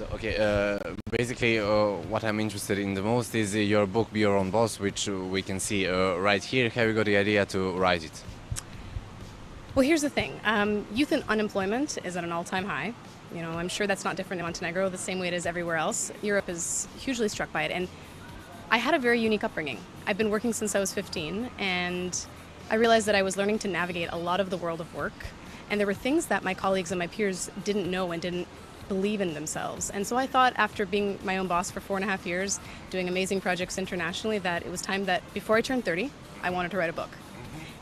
So, okay, basically, what I'm interested in the most is your book, Be Your Own Boss, which we can see right here. Have you got the idea to write it? Well, here's the thing. Youth unemployment is at an all-time high. I'm sure that's not different in Montenegro the same way it is everywhere else. Europe is hugely struck by it. And I had a very unique upbringing. I've been working since I was 15, and I realized that I was learning to navigate a lot of the world of work. And there were things that my colleagues and my peers didn't know and didn't believe in themselves. And so I thought, after being my own boss for 4.5 years, doing amazing projects internationally, that it was time that before I turned 30, I wanted to write a book.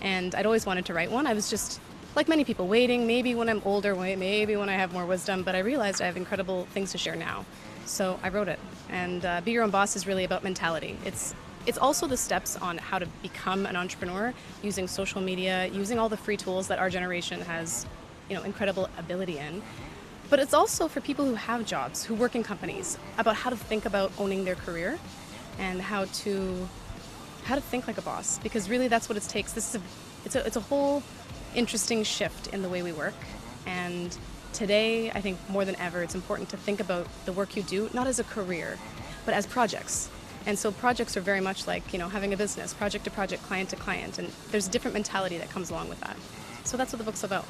And I'd always wanted to write one. I was just, like many people, waiting, maybe when I'm older, maybe when I have more wisdom, but I realized I have incredible things to share now. So I wrote it. And Be Your Own Boss is really about mentality. It's also the steps on how to become an entrepreneur using social media, using all the free tools that our generation has, incredible ability in. But it's also for people who have jobs, who work in companies, about how to think about owning their career and how to think like a boss, because really that's what it takes. It's a whole interesting shift in the way we work, and today I think more than ever it's important to think about the work you do not as a career but as projects. And so projects are very much like having a business, project to project, client to client, and there's a different mentality that comes along with that. So that's what the book's about.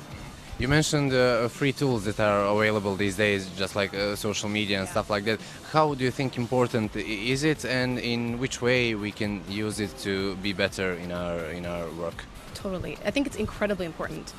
You mentioned free tools that are available these days, just like social media and stuff like that. How do you think important is it, and in which way we can use it to be better in our work? Totally. I think it's incredibly important.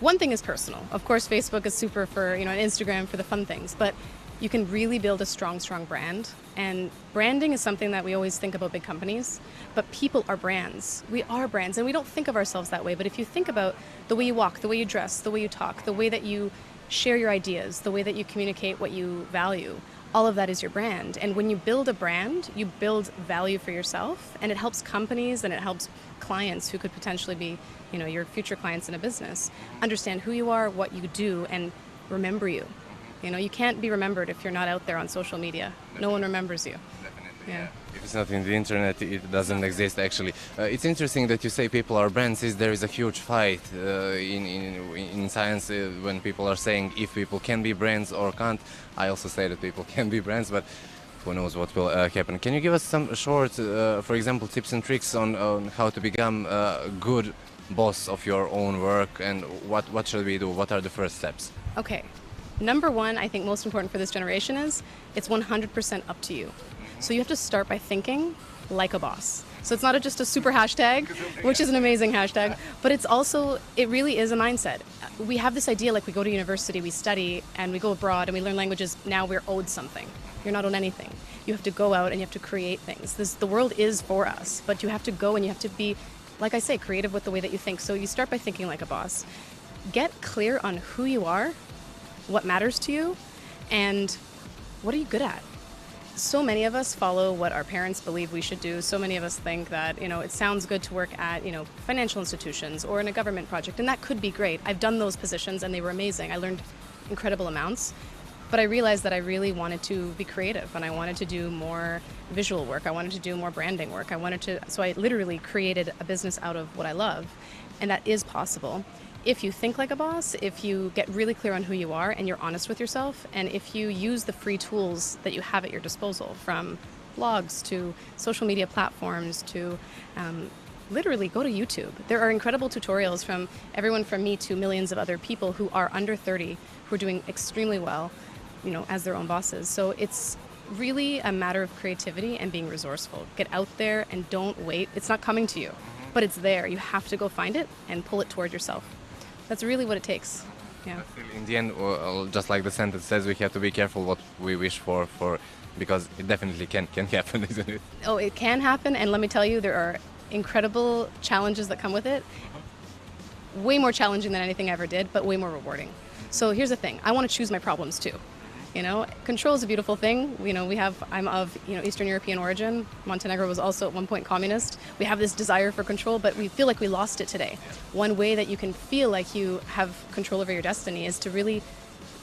One thing is personal. Of course, Facebook is super for, and Instagram for the fun things, but you can really build a strong brand. And branding is something that we always think about big companies, but people are brands. We are brands, and we don't think of ourselves that way. But if you think about the way you walk, the way you dress, the way you talk, the way that you share your ideas, the way that you communicate what you value, all of that is your brand. And when you build a brand, you build value for yourself, and it helps companies and it helps clients who could potentially be, your future clients in a business, understand who you are, what you do, and remember you. You can't be remembered if you're not out there on social media. Definitely. No one remembers you. Definitely, yeah. If it's not in the internet, it doesn't exist actually. It's interesting that you say people are brands. There is a huge fight in science when people are saying if people can be brands or can't. I also say that people can be brands, but who knows what will happen. Can you give us some short, for example, tips and tricks on how to become a good boss of your own work, and what should we do? What are the first steps? Okay. Number one, I think most important for this generation is it's 100% up to you. So you have to start by thinking like a boss. So it's not just a super hashtag, which is an amazing hashtag, but it really is a mindset. We have this idea like we go to university, we study, and we go abroad and we learn languages, now we're owed something. You're not owed anything. You have to go out and you have to create things. The world is for us, but you have to go and you have to be, like I say, creative with the way that you think. So you start by thinking like a boss. Get clear on who you are, what matters to you, and what are you good at? So many of us follow what our parents believe we should do. So many of us think that, it sounds good to work at, financial institutions or in a government project, and that could be great. I've done those positions and they were amazing. I learned incredible amounts, but I realized that I really wanted to be creative and I wanted to do more visual work. I wanted to do more branding work. So I literally created a business out of what I love, and that is possible. If you think like a boss, if you get really clear on who you are and you're honest with yourself, and if you use the free tools that you have at your disposal, from blogs to social media platforms to literally go to YouTube. There are incredible tutorials from everyone from me to millions of other people who are under 30 who are doing extremely well, as their own bosses. So it's really a matter of creativity and being resourceful. Get out there and don't wait. It's not coming to you, but it's there. You have to go find it and pull it toward yourself. That's really what it takes. Yeah. In the end, just like the sentence says, we have to be careful what we wish for because it definitely can happen, isn't it? Oh, it can happen, and let me tell you, there are incredible challenges that come with it. Way more challenging than anything I ever did, but way more rewarding. So here's the thing, I want to choose my problems too. Control is a beautiful thing. I'm of Eastern European origin. Montenegro was also at one point communist. We have this desire for control, but we feel like we lost it today. One way that you can feel like you have control over your destiny is to really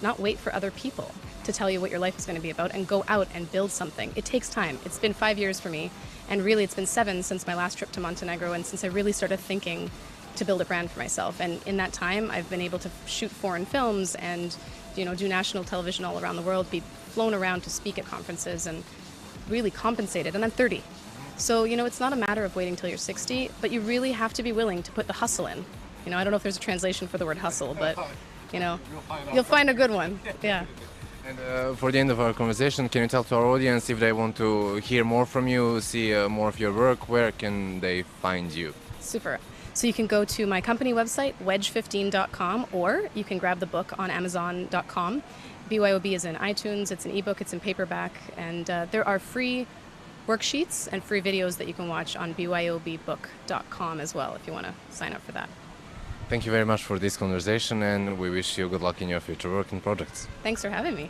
not wait for other people to tell you what your life is going to be about, and go out and build something. It takes time. It's been 5 years for me, and really it's been 7 since my last trip to Montenegro, and since I really started thinking to build a brand for myself. And in that time, I've been able to shoot foreign films and do national television all around the world, be flown around to speak at conferences and really compensated. And I'm 30. So, it's not a matter of waiting till you're 60, but you really have to be willing to put the hustle in. I don't know if there's a translation for the word hustle, but, you'll find a good one. Yeah. And for the end of our conversation, can you tell to our audience if they want to hear more from you, see more of your work, where can they find you? Super. So you can go to my company website, wedge15.com, or you can grab the book on amazon.com. BYOB is in iTunes, it's an ebook, it's in paperback, and there are free worksheets and free videos that you can watch on byobbook.com as well if you want to sign up for that. Thank you very much for this conversation, and we wish you good luck in your future work and projects. Thanks for having me.